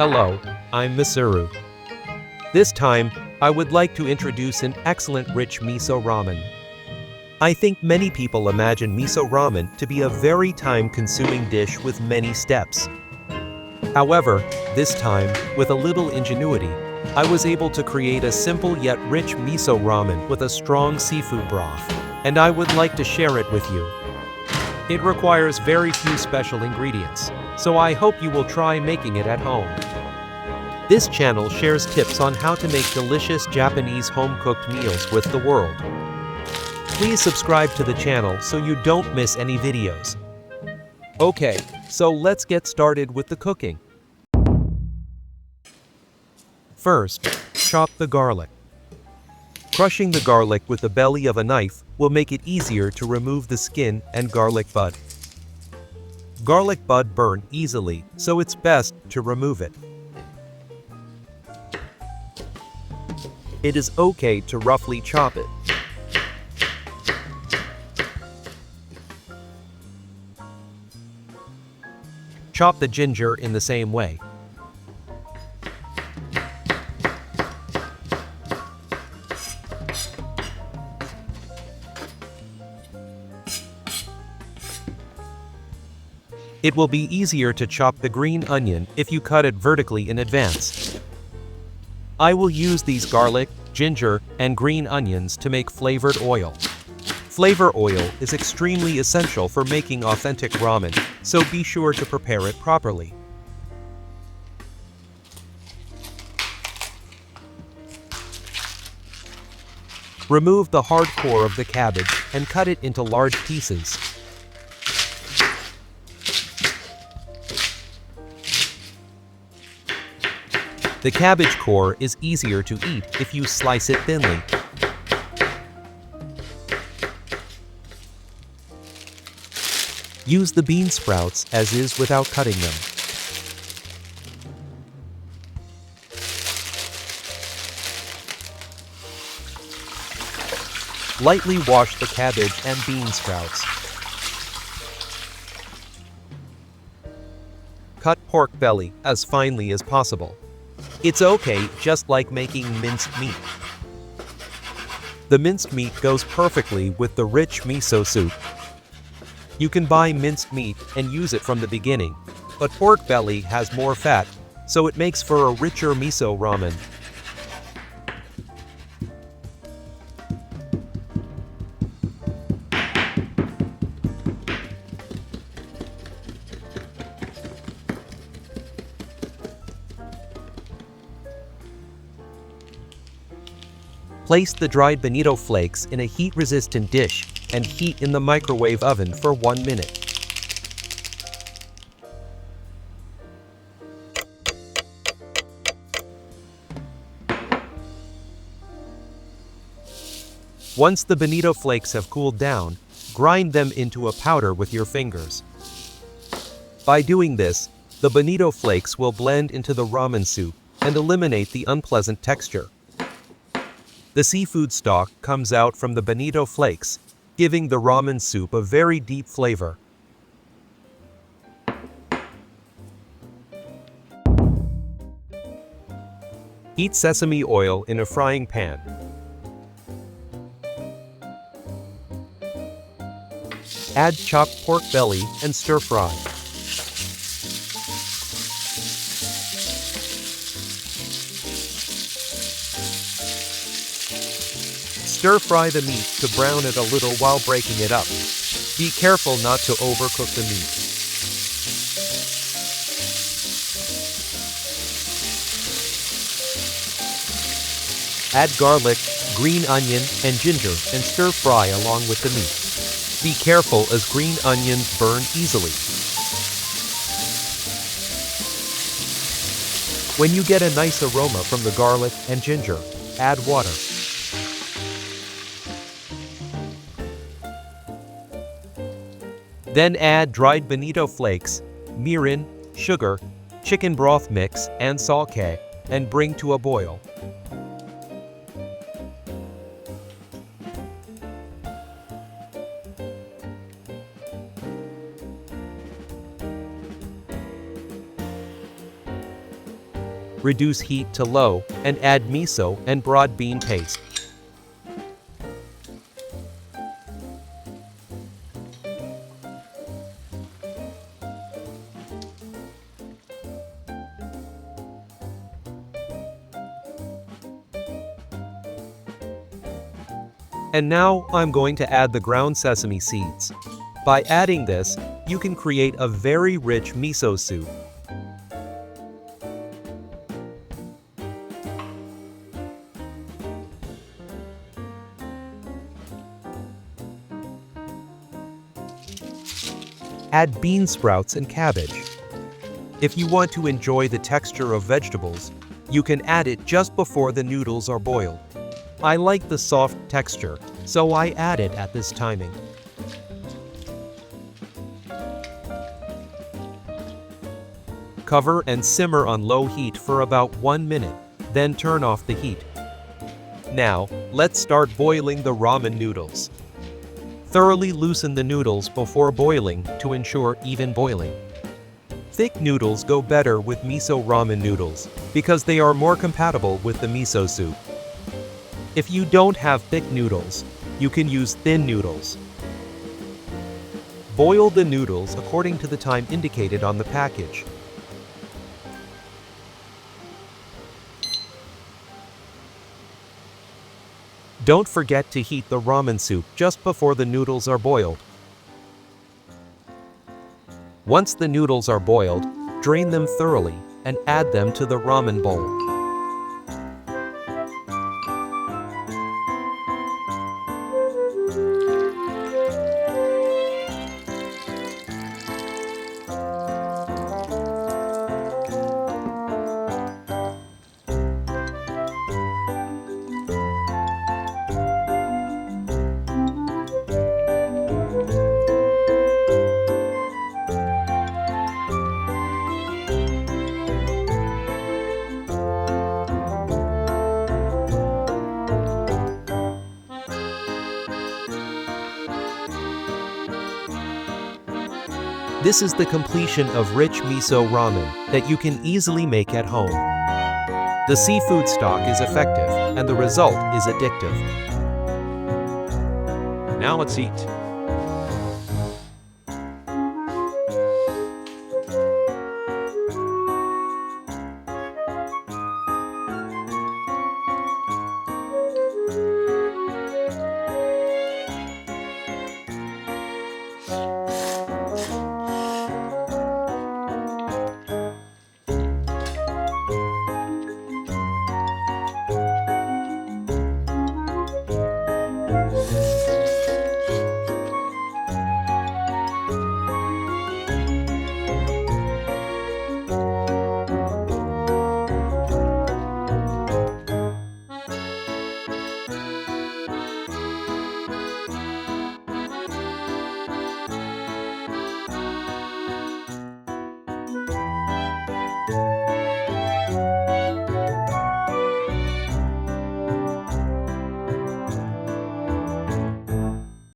Hello, I'm Misuru. This time, I would like to introduce an excellent rich miso ramen. I think many people imagine miso ramen to be a very time-consuming dish with many steps. However, this time, with a little ingenuity, I was able to create a simple yet rich miso ramen with a strong seafood broth, and I would like to share it with you. It requires very few special ingredients, so I hope you will try making it at home. This channel shares tips on how to make delicious Japanese home-cooked meals with the world. Please subscribe to the channel so you don't miss any videos. Okay, so let's get started with the cooking. First, chop the garlic. Crushing the garlic with the belly of a knife will make it easier to remove the skin and garlic bud. Garlic bud burn easily, so it's best to remove it. It is okay to roughly chop it. Chop the ginger in the same way. It will be easier to chop the green onion if you cut it vertically in advance. I will use these garlic, ginger, and green onions to make flavored oil. Flavor oil is extremely essential for making authentic ramen, so be sure to prepare it properly. Remove the hard core of the cabbage and cut it into large pieces. The cabbage core is easier to eat if you slice it thinly. Use the bean sprouts as is without cutting them. Lightly wash the cabbage and bean sprouts. Cut pork belly as finely as possible. It's okay, just like making minced meat. The minced meat goes perfectly with the rich miso soup. You can buy minced meat and use it from the beginning, but pork belly has more fat, so it makes for a richer miso ramen. Place the dried bonito flakes in a heat-resistant dish and heat in the microwave oven for 1 minute. Once the bonito flakes have cooled down, grind them into a powder with your fingers. By doing this, the bonito flakes will blend into the ramen soup and eliminate the unpleasant texture. The seafood stock comes out from the bonito flakes, giving the ramen soup a very deep flavor. Heat sesame oil in a frying pan. Add chopped pork belly and stir fry. Stir-fry the meat to brown it a little while breaking it up. Be careful not to overcook the meat. Add garlic, green onion, and ginger and stir-fry along with the meat. Be careful as green onions burn easily. When you get a nice aroma from the garlic and ginger, add water. Then add dried bonito flakes, mirin, sugar, chicken broth mix, and sake, and bring to a boil. Reduce heat to low and add miso and broad bean paste. And now I'm going to add the ground sesame seeds. By adding this, you can create a very rich miso soup. Add bean sprouts and cabbage. If you want to enjoy the texture of vegetables, you can add it just before the noodles are boiled. I like the soft texture, so I add it at this timing. Cover and simmer on low heat for about 1 minute, then turn off the heat. Now, let's start boiling the ramen noodles. Thoroughly loosen the noodles before boiling to ensure even boiling. Thick noodles go better with miso ramen noodles because they are more compatible with the miso soup. If you don't have thick noodles, you can use thin noodles. Boil the noodles according to the time indicated on the package. Don't forget to heat the ramen soup just before the noodles are boiled. Once the noodles are boiled, drain them thoroughly and add them to the ramen bowl. This is the completion of rich miso ramen that you can easily make at home. The seafood stock is effective, and the result is addictive. Now let's eat.